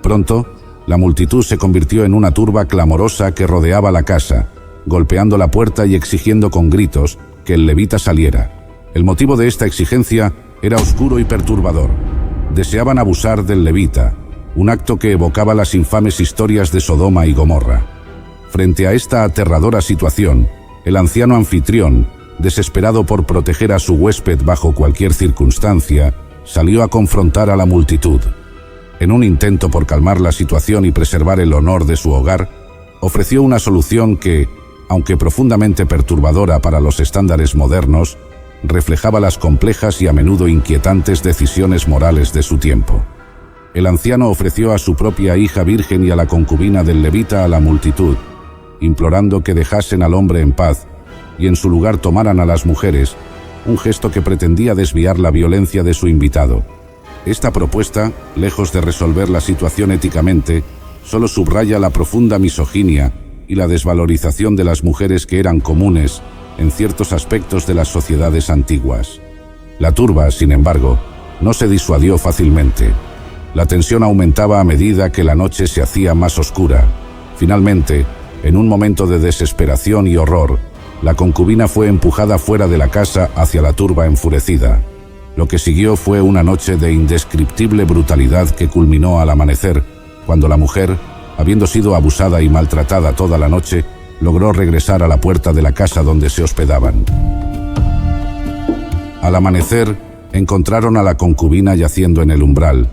Pronto, la multitud se convirtió en una turba clamorosa que rodeaba la casa, golpeando la puerta y exigiendo con gritos que el levita saliera. El motivo de esta exigencia era oscuro y perturbador. Deseaban abusar del levita, un acto que evocaba las infames historias de Sodoma y Gomorra. Frente a esta aterradora situación, el anciano anfitrión, desesperado por proteger a su huésped bajo cualquier circunstancia, salió a confrontar a la multitud. En un intento por calmar la situación y preservar el honor de su hogar, ofreció una solución que, aunque profundamente perturbadora para los estándares modernos, reflejaba las complejas y a menudo inquietantes decisiones morales de su tiempo. El anciano ofreció a su propia hija virgen y a la concubina del levita a la multitud, implorando que dejasen al hombre en paz y en su lugar tomaran a las mujeres, un gesto que pretendía desviar la violencia de su invitado. Esta propuesta, lejos de resolver la situación éticamente, solo subraya la profunda misoginia y la desvalorización de las mujeres que eran comunes en ciertos aspectos de las sociedades antiguas. La turba, sin embargo, no se disuadió fácilmente. La tensión aumentaba a medida que la noche se hacía más oscura. Finalmente, en un momento de desesperación y horror, la concubina fue empujada fuera de la casa hacia la turba enfurecida. Lo que siguió fue una noche de indescriptible brutalidad que culminó al amanecer, cuando la mujer, habiendo sido abusada y maltratada toda la noche, logró regresar a la puerta de la casa donde se hospedaban. Al amanecer, encontraron a la concubina yaciendo en el umbral,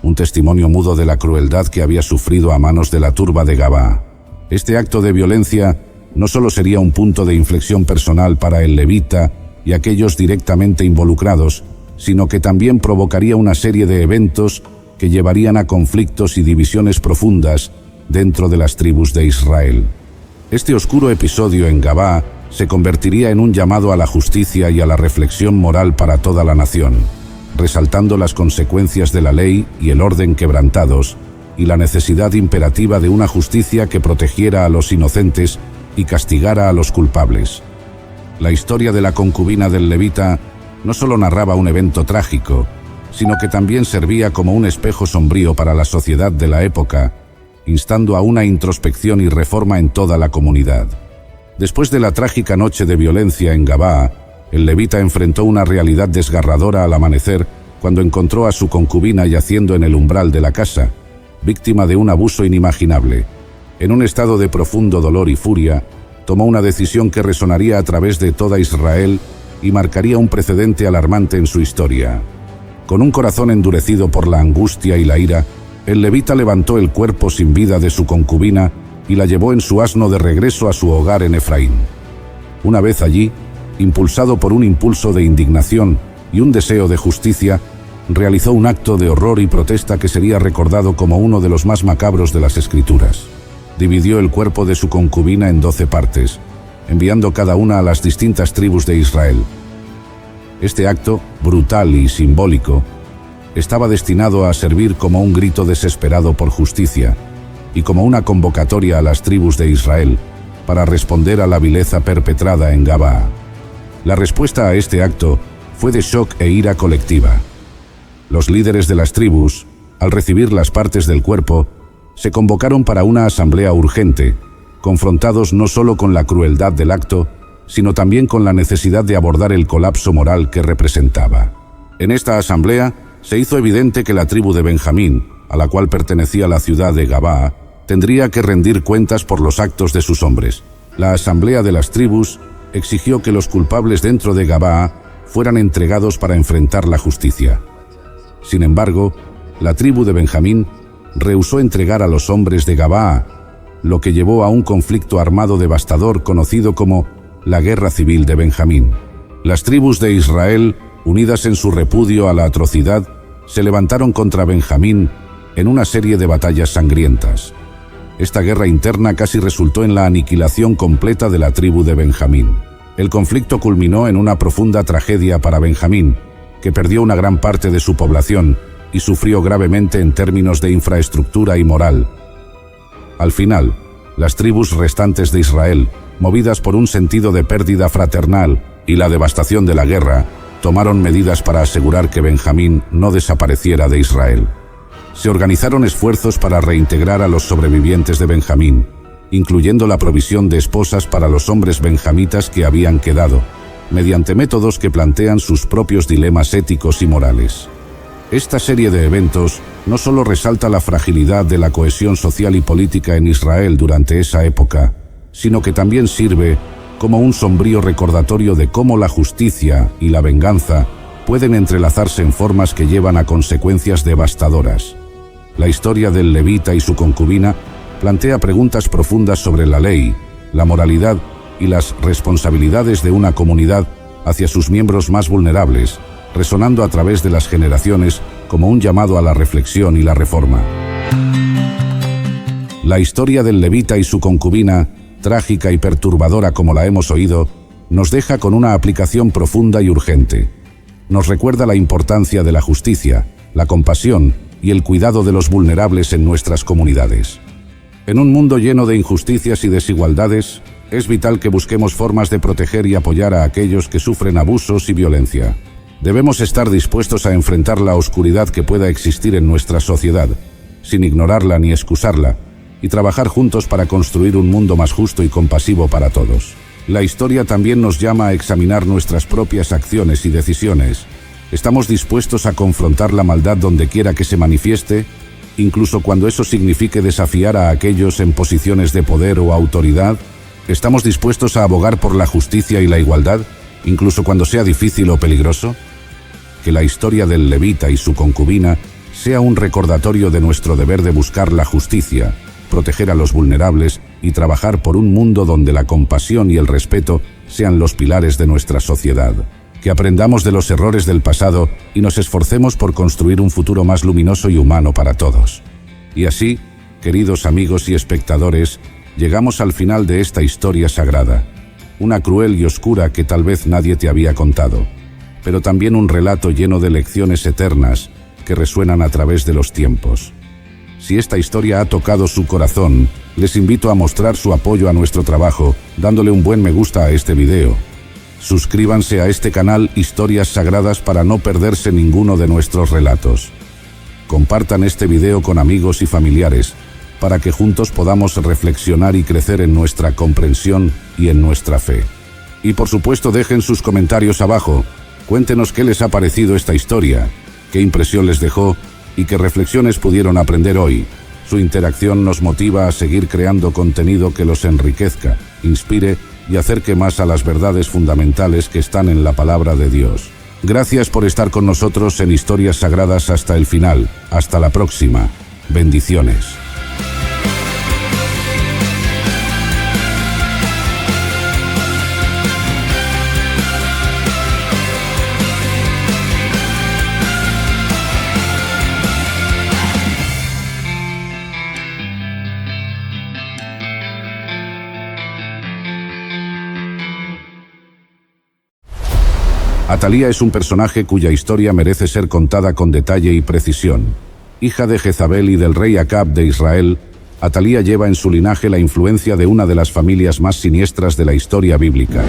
un testimonio mudo de la crueldad que había sufrido a manos de la turba de Gabaa. Este acto de violencia no solo sería un punto de inflexión personal para el levita y aquellos directamente involucrados, sino que también provocaría una serie de eventos que llevarían a conflictos y divisiones profundas dentro de las tribus de Israel. Este oscuro episodio en Gabaa se convertiría en un llamado a la justicia y a la reflexión moral para toda la nación, resaltando las consecuencias de la ley y el orden quebrantados y la necesidad imperativa de una justicia que protegiera a los inocentes y castigara a los culpables. La historia de la concubina del levita no solo narraba un evento trágico, sino que también servía como un espejo sombrío para la sociedad de la época, instando a una introspección y reforma en toda la comunidad. Después de la trágica noche de violencia en Gabaa, el levita enfrentó una realidad desgarradora al amanecer cuando encontró a su concubina yaciendo en el umbral de la casa, víctima de un abuso inimaginable. En un estado de profundo dolor y furia, tomó una decisión que resonaría a través de toda Israel y marcaría un precedente alarmante en su historia. Con un corazón endurecido por la angustia y la ira, el levita levantó el cuerpo sin vida de su concubina y la llevó en su asno de regreso a su hogar en Efraín. Una vez allí, impulsado por un impulso de indignación y un deseo de justicia, realizó un acto de horror y protesta que sería recordado como uno de los más macabros de las Escrituras. Dividió el cuerpo de su concubina en 12 partes, enviando cada una a las distintas tribus de Israel. Este acto, brutal y simbólico, estaba destinado a servir como un grito desesperado por justicia y como una convocatoria a las tribus de Israel para responder a la vileza perpetrada en Gabaa. La respuesta a este acto fue de shock e ira colectiva. Los líderes de las tribus, al recibir las partes del cuerpo, se convocaron para una asamblea urgente, confrontados no solo con la crueldad del acto, sino también con la necesidad de abordar el colapso moral que representaba. En esta asamblea se hizo evidente que la tribu de Benjamín, a la cual pertenecía la ciudad de Gabaa, tendría que rendir cuentas por los actos de sus hombres. La asamblea de las tribus exigió que los culpables dentro de Gabaa fueran entregados para enfrentar la justicia. Sin embargo, la tribu de Benjamín rehusó entregar a los hombres de Gabaa, lo que llevó a un conflicto armado devastador conocido como la Guerra Civil de Benjamín. Las tribus de Israel, unidas en su repudio a la atrocidad, se levantaron contra Benjamín en una serie de batallas sangrientas. Esta guerra interna casi resultó en la aniquilación completa de la tribu de Benjamín. El conflicto culminó en una profunda tragedia para Benjamín, que perdió una gran parte de su población y sufrió gravemente en términos de infraestructura y moral. Al final, las tribus restantes de Israel, movidas por un sentido de pérdida fraternal y la devastación de la guerra, tomaron medidas para asegurar que Benjamín no desapareciera de Israel. Se organizaron esfuerzos para reintegrar a los sobrevivientes de Benjamín, incluyendo la provisión de esposas para los hombres benjamitas que habían quedado, mediante métodos que plantean sus propios dilemas éticos y morales. Esta serie de eventos no solo resalta la fragilidad de la cohesión social y política en Israel durante esa época, sino que también sirve como un sombrío recordatorio de cómo la justicia y la venganza pueden entrelazarse en formas que llevan a consecuencias devastadoras. La historia del levita y su concubina plantea preguntas profundas sobre la ley, la moralidad y las responsabilidades de una comunidad hacia sus miembros más vulnerables, resonando a través de las generaciones como un llamado a la reflexión y la reforma. La historia del levita y su concubina, trágica y perturbadora como la hemos oído, nos deja con una aplicación profunda y urgente. Nos recuerda la importancia de la justicia, la compasión y el cuidado de los vulnerables en nuestras comunidades. En un mundo lleno de injusticias y desigualdades, es vital que busquemos formas de proteger y apoyar a aquellos que sufren abusos y violencia. Debemos estar dispuestos a enfrentar la oscuridad que pueda existir en nuestra sociedad, sin ignorarla ni excusarla, y trabajar juntos para construir un mundo más justo y compasivo para todos. La historia también nos llama a examinar nuestras propias acciones y decisiones. ¿Estamos dispuestos a confrontar la maldad donde quiera que se manifieste, incluso cuando eso signifique desafiar a aquellos en posiciones de poder o autoridad? ¿Estamos dispuestos a abogar por la justicia y la igualdad, incluso cuando sea difícil o peligroso? Que la historia del levita y su concubina sea un recordatorio de nuestro deber de buscar la justicia, proteger a los vulnerables y trabajar por un mundo donde la compasión y el respeto sean los pilares de nuestra sociedad. Que aprendamos de los errores del pasado y nos esforcemos por construir un futuro más luminoso y humano para todos. Y así, queridos amigos y espectadores, Llegamos al final de esta historia sagrada, una cruel y oscura que tal vez nadie te había contado, pero también un relato lleno de lecciones eternas que resuenan a través de los tiempos. Si esta historia ha tocado su corazón, les invito a mostrar su apoyo a nuestro trabajo, dándole un buen me gusta a este video. Suscríbanse a este canal Historias Sagradas para no perderse ninguno de nuestros relatos. Compartan este video con amigos y familiares, para que juntos podamos reflexionar y crecer en nuestra comprensión y en nuestra fe. Y por supuesto dejen sus comentarios abajo, cuéntenos qué les ha parecido esta historia, qué impresión les dejó y qué reflexiones pudieron aprender hoy. Su interacción nos motiva a seguir creando contenido que los enriquezca, inspire y acerque más a las verdades fundamentales que están en la palabra de Dios. Gracias por estar con nosotros en Historias Sagradas hasta el final. Hasta la próxima. Bendiciones. Atalía es un personaje cuya historia merece ser contada con detalle y precisión. Hija de Jezabel y del rey Acab de Israel, Atalía lleva en su linaje la influencia de una de las familias más siniestras de la historia bíblica.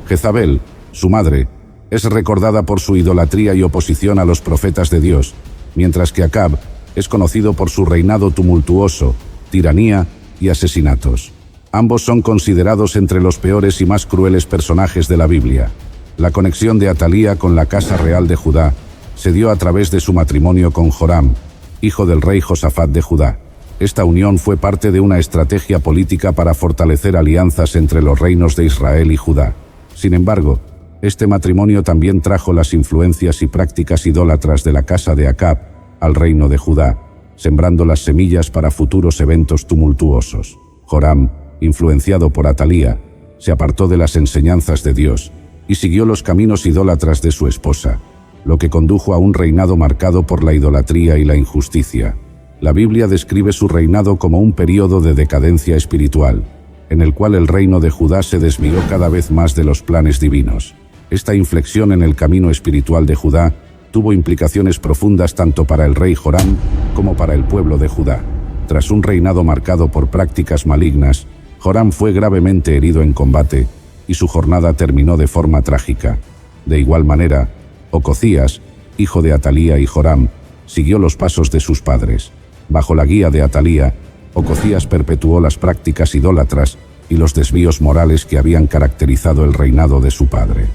Jezabel, su madre, es recordada por su idolatría y oposición a los profetas de Dios, mientras que Acab es conocido por su reinado tumultuoso, tiranía y asesinatos. Ambos son considerados entre los peores y más crueles personajes de la Biblia. La conexión de Atalía con la Casa Real de Judá se dio a través de su matrimonio con Joram, hijo del rey Josafat de Judá. Esta unión fue parte de una estrategia política para fortalecer alianzas entre los reinos de Israel y Judá. Sin embargo, este matrimonio también trajo las influencias y prácticas idólatras de la casa de Acab al reino de Judá, sembrando las semillas para futuros eventos tumultuosos. Joram, influenciado por Atalía, se apartó de las enseñanzas de Dios y siguió los caminos idólatras de su esposa, lo que condujo a un reinado marcado por la idolatría y la injusticia. La Biblia describe su reinado como un período de decadencia espiritual, en el cual el reino de Judá se desvió cada vez más de los planes divinos. Esta inflexión en el camino espiritual de Judá tuvo implicaciones profundas tanto para el rey Joram como para el pueblo de Judá. Tras un reinado marcado por prácticas malignas, Joram fue gravemente herido en combate y su jornada terminó de forma trágica. De igual manera, Ocosías, hijo de Atalía y Joram, siguió los pasos de sus padres. Bajo la guía de Atalía, Ocosías perpetuó las prácticas idólatras y los desvíos morales que habían caracterizado el reinado de su padre.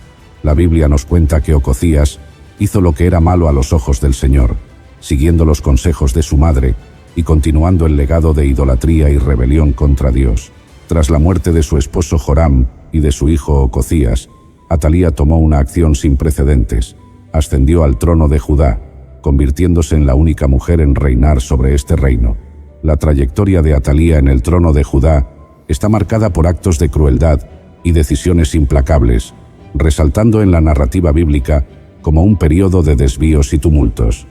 La Biblia nos cuenta que Ocosías hizo lo que era malo a los ojos del Señor, siguiendo los consejos de su madre y continuando el legado de idolatría y rebelión contra Dios. Tras la muerte de su esposo Joram y de su hijo Ocosías, Atalía tomó una acción sin precedentes. Ascendió al trono de Judá, convirtiéndose en la única mujer en reinar sobre este reino. La trayectoria de Atalía en el trono de Judá está marcada por actos de crueldad y decisiones implacables, resaltando en la narrativa bíblica como un período de desvíos y tumultos.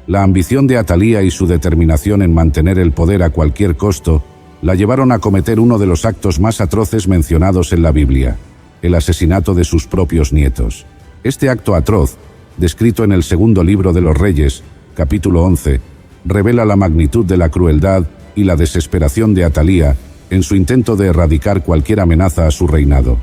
La ambición de Atalía y su determinación en mantener el poder a cualquier costo la llevaron a cometer uno de los actos más atroces mencionados en la Biblia, el asesinato de sus propios nietos. Este acto atroz, descrito en el segundo libro de los Reyes, capítulo 11, revela la magnitud de la crueldad y la desesperación de Atalía en su intento de erradicar cualquier amenaza a su reinado.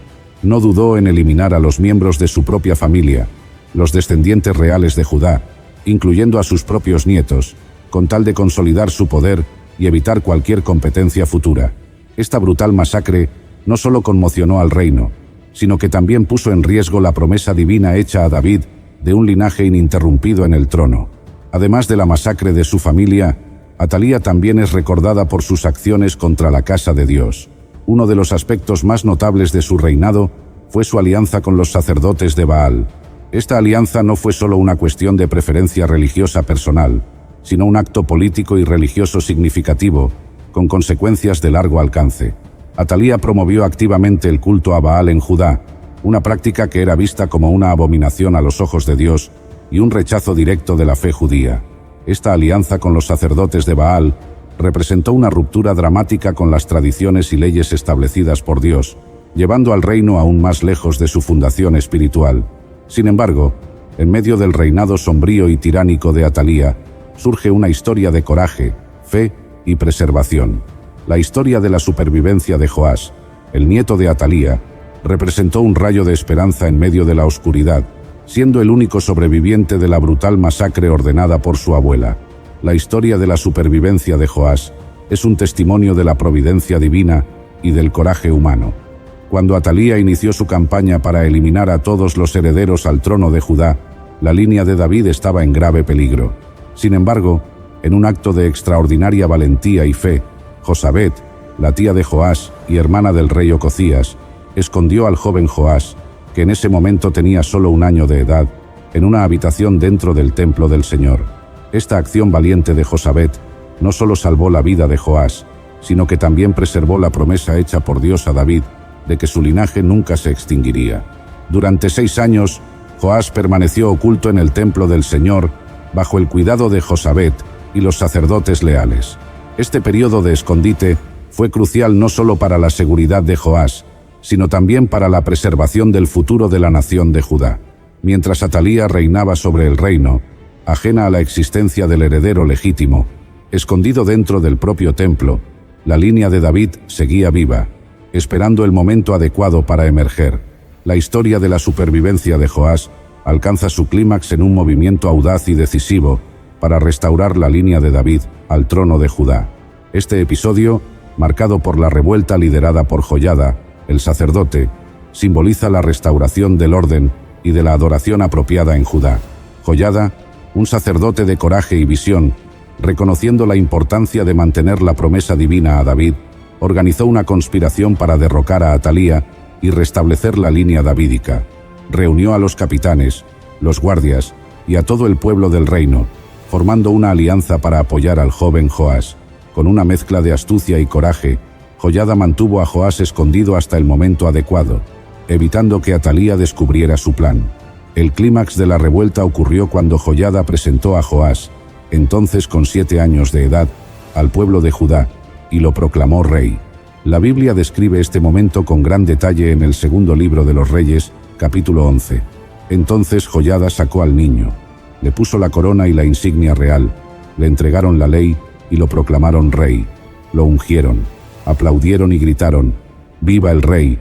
No dudó en eliminar a los miembros de su propia familia, los descendientes reales de Judá, incluyendo a sus propios nietos, con tal de consolidar su poder y evitar cualquier competencia futura. Esta brutal masacre no solo conmocionó al reino, sino que también puso en riesgo la promesa divina hecha a David de un linaje ininterrumpido en el trono. Además de la masacre de su familia, Atalía también es recordada por sus acciones contra la casa de Dios. Uno de los aspectos más notables de su reinado fue su alianza con los sacerdotes de Baal. Esta alianza no fue solo una cuestión de preferencia religiosa personal, sino un acto político y religioso significativo, con consecuencias de largo alcance. Atalía promovió activamente el culto a Baal en Judá, una práctica que era vista como una abominación a los ojos de Dios y un rechazo directo de la fe judía. Esta alianza con los sacerdotes de Baal representó una ruptura dramática con las tradiciones y leyes establecidas por Dios, llevando al reino aún más lejos de su fundación espiritual. Sin embargo, en medio del reinado sombrío y tiránico de Atalía, surge una historia de coraje, fe y preservación. La historia de la supervivencia de Joás, el nieto de Atalía, representó un rayo de esperanza en medio de la oscuridad, siendo el único sobreviviente de la brutal masacre ordenada por su abuela. La historia de la supervivencia de Joás es un testimonio de la providencia divina y del coraje humano. Cuando Atalía inició su campaña para eliminar a todos los herederos al trono de Judá, la línea de David estaba en grave peligro. Sin embargo, en un acto de extraordinaria valentía y fe, Josabet, la tía de Joás y hermana del rey Ococías, escondió al joven Joás, que en ese momento tenía solo 1 año de edad, en una habitación dentro del templo del Señor. Esta acción valiente de Josabet no solo salvó la vida de Joás, sino que también preservó la promesa hecha por Dios a David de que su linaje nunca se extinguiría. Durante 6 años, Joás permaneció oculto en el templo del Señor, bajo el cuidado de Josabet y los sacerdotes leales. Este periodo de escondite fue crucial no solo para la seguridad de Joás, sino también para la preservación del futuro de la nación de Judá. Mientras Atalía reinaba sobre el reino, ajena a la existencia del heredero legítimo, escondido dentro del propio templo, la línea de David seguía viva, esperando el momento adecuado para emerger. La historia de la supervivencia de Joás alcanza su clímax en un movimiento audaz y decisivo para restaurar la línea de David al trono de Judá. Este episodio, marcado por la revuelta liderada por Joiada, el sacerdote, simboliza la restauración del orden y de la adoración apropiada en Judá. Joiada, un sacerdote de coraje y visión, reconociendo la importancia de mantener la promesa divina a David, organizó una conspiración para derrocar a Atalía y restablecer la línea davídica. Reunió a los capitanes, los guardias y a todo el pueblo del reino, formando una alianza para apoyar al joven Joás. Con una mezcla de astucia y coraje, Joiada mantuvo a Joás escondido hasta el momento adecuado, evitando que Atalía descubriera su plan. El clímax de la revuelta ocurrió cuando Joiada presentó a Joás, entonces con 7 años de edad, al pueblo de Judá, y lo proclamó rey. La Biblia describe este momento con gran detalle en el segundo libro de los Reyes, capítulo 11. Entonces Joiada sacó al niño, le puso la corona y la insignia real, le entregaron la ley y lo proclamaron rey. Lo ungieron, aplaudieron y gritaron: ¡Viva el rey!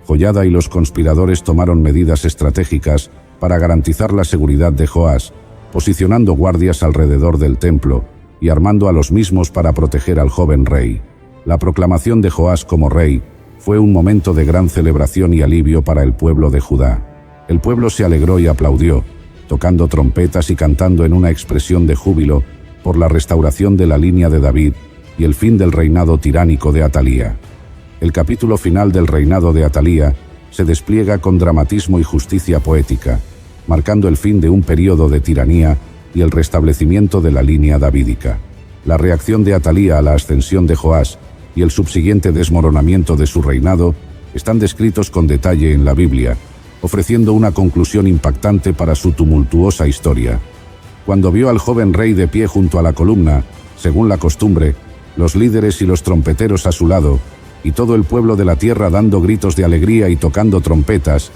Joiada y los conspiradores tomaron medidas estratégicas para garantizar la seguridad de Joás, posicionando guardias alrededor del templo y armando a los mismos para proteger al joven rey. La proclamación de Joás como rey fue un momento de gran celebración y alivio para el pueblo de Judá. El pueblo se alegró y aplaudió, tocando trompetas y cantando en una expresión de júbilo por la restauración de la línea de David y el fin del reinado tiránico de Atalía. El capítulo final del reinado de Atalía se despliega con dramatismo y justicia poética, marcando el fin de un periodo de tiranía y el restablecimiento de la línea davídica. La reacción de Atalía a la ascensión de Joás y el subsiguiente desmoronamiento de su reinado están descritos con detalle en la Biblia, ofreciendo una conclusión impactante para su tumultuosa historia. Cuando vio al joven rey de pie junto a la columna, según la costumbre, los líderes y los trompeteros a su lado, y todo el pueblo de la tierra dando gritos de alegría y tocando trompetas,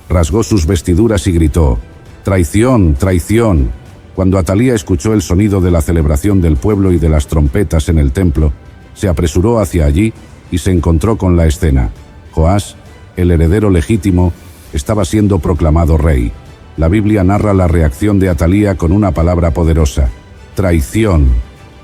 rasgó sus vestiduras y gritó: ¡Traición, traición! Cuando Atalía escuchó el sonido de la celebración del pueblo y de las trompetas en el templo, se apresuró hacia allí y se encontró con la escena. Joás, el heredero legítimo, estaba siendo proclamado rey. La Biblia narra la reacción de Atalía con una palabra poderosa: ¡Traición!,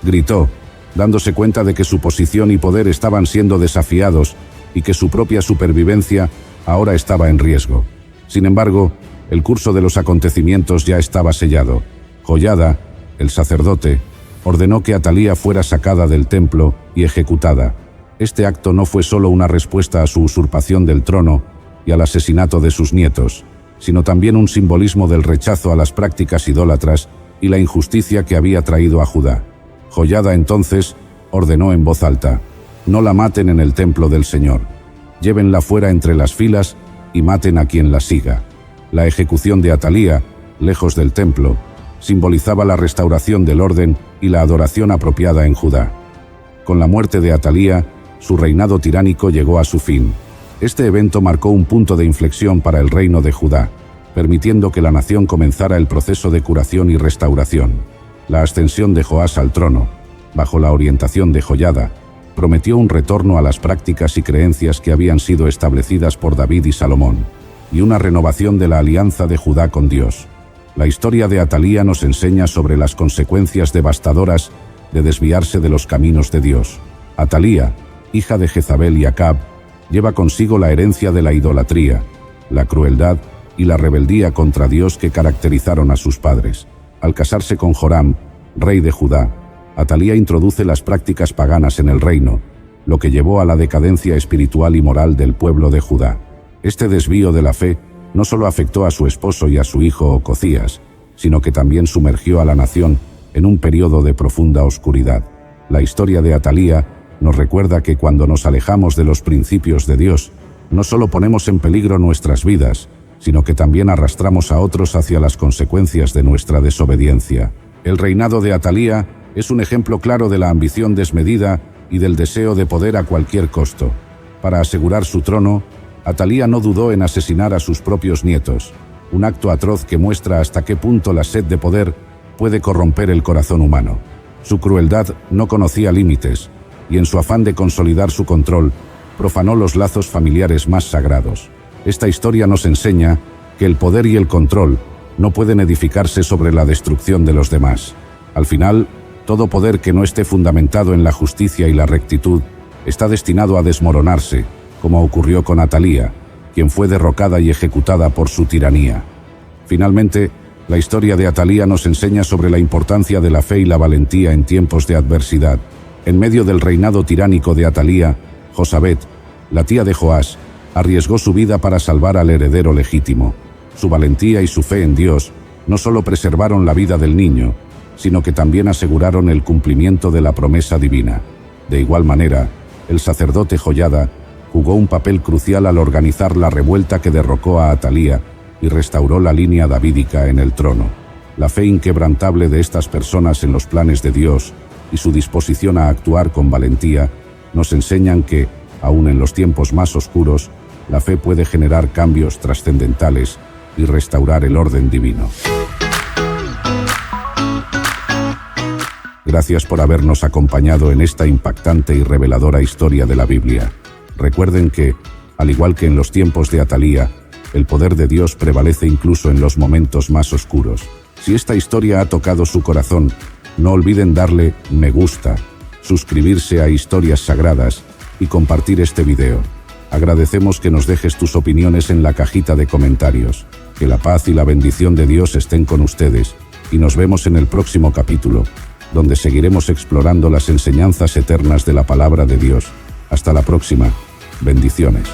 gritó, dándose cuenta de que su posición y poder estaban siendo desafiados y que su propia supervivencia ahora estaba en riesgo. Sin embargo, el curso de los acontecimientos ya estaba sellado. Joiada, el sacerdote, ordenó que Atalía fuera sacada del templo y ejecutada. Este acto no fue solo una respuesta a su usurpación del trono y al asesinato de sus nietos, sino también un simbolismo del rechazo a las prácticas idólatras y la injusticia que había traído a Judá. Joiada entonces ordenó en voz alta: no la maten en el templo del Señor. Llévenla fuera entre las filas y maten a quien la siga. La ejecución de Atalía, lejos del templo, simbolizaba la restauración del orden y la adoración apropiada en Judá. Con la muerte de Atalía, su reinado tiránico llegó a su fin. Este evento marcó un punto de inflexión para el reino de Judá, permitiendo que la nación comenzara el proceso de curación y restauración. La ascensión de Joás al trono, bajo la orientación de Joiada, prometió un retorno a las prácticas y creencias que habían sido establecidas por David y Salomón, y una renovación de la alianza de Judá con Dios. La historia de Atalía nos enseña sobre las consecuencias devastadoras de desviarse de los caminos de Dios. Atalía, hija de Jezabel y Acab, lleva consigo la herencia de la idolatría, la crueldad y la rebeldía contra Dios que caracterizaron a sus padres. Al casarse con Joram, rey de Judá, Atalía introduce las prácticas paganas en el reino, lo que llevó a la decadencia espiritual y moral del pueblo de Judá. Este desvío de la fe no solo afectó a su esposo y a su hijo Ococías, sino que también sumergió a la nación en un periodo de profunda oscuridad. La historia de Atalía nos recuerda que cuando nos alejamos de los principios de Dios, no solo ponemos en peligro nuestras vidas, sino que también arrastramos a otros hacia las consecuencias de nuestra desobediencia. El reinado de Atalía es un ejemplo claro de la ambición desmedida y del deseo de poder a cualquier costo. Para asegurar su trono, Atalía no dudó en asesinar a sus propios nietos, un acto atroz que muestra hasta qué punto la sed de poder puede corromper el corazón humano. Su crueldad no conocía límites, y en su afán de consolidar su control, profanó los lazos familiares más sagrados. Esta historia nos enseña que el poder y el control no pueden edificarse sobre la destrucción de los demás. Al final, todo poder que no esté fundamentado en la justicia y la rectitud está destinado a desmoronarse, como ocurrió con Atalía, quien fue derrocada y ejecutada por su tiranía. Finalmente, la historia de Atalía nos enseña sobre la importancia de la fe y la valentía en tiempos de adversidad. En medio del reinado tiránico de Atalía, Josabet, la tía de Joás, arriesgó su vida para salvar al heredero legítimo. Su valentía y su fe en Dios no solo preservaron la vida del niño, sino que también aseguraron el cumplimiento de la promesa divina. De igual manera, el sacerdote Joiada jugó un papel crucial al organizar la revuelta que derrocó a Atalía y restauró la línea davídica en el trono. La fe inquebrantable de estas personas en los planes de Dios y su disposición a actuar con valentía nos enseñan que, aun en los tiempos más oscuros, la fe puede generar cambios trascendentales y restaurar el orden divino. Gracias por habernos acompañado en esta impactante y reveladora historia de la Biblia. Recuerden que, al igual que en los tiempos de Atalía, el poder de Dios prevalece incluso en los momentos más oscuros. Si esta historia ha tocado su corazón, no olviden darle me gusta, suscribirse a Historias Sagradas y compartir este video. Agradecemos que nos dejes tus opiniones en la cajita de comentarios. Que la paz y la bendición de Dios estén con ustedes, y nos vemos en el próximo capítulo, donde seguiremos explorando las enseñanzas eternas de la palabra de Dios. Hasta la próxima. Bendiciones.